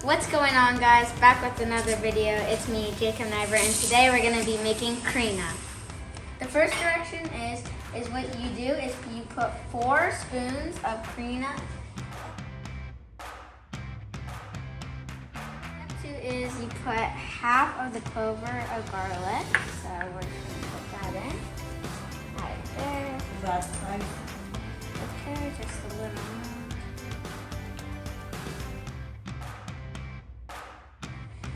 What's going on, guys? Back with another video. It's me, Lisa Niver, and today we're going to be making Tahina. The first direction is what you do is you put 4 spoons of Tahina. Step 2 is you put half of the clover of garlic. So we're just going to put that in. Right there. Is that right? Okay, just a little more.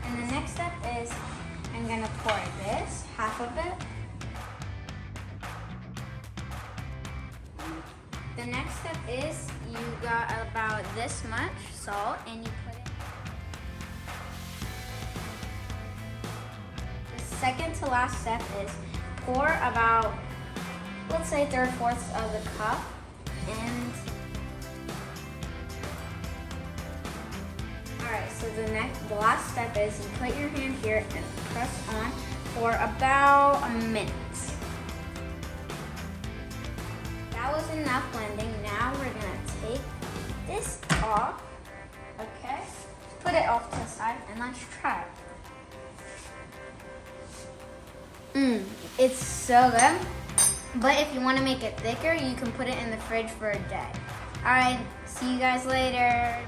And the next step is I'm going to pour this, half of it. The next step is you got about this much salt and you put it. The second to last step is pour about, let's say 3/4 of the cup. And alright, so the last step is you put your hand here and press on for about a minute. That was enough blending. Now we're gonna take this off, okay? Put it off to the side and let's try it. It's so good. But if you want to make it thicker, you can put it in the fridge for a day. Alright, see you guys later.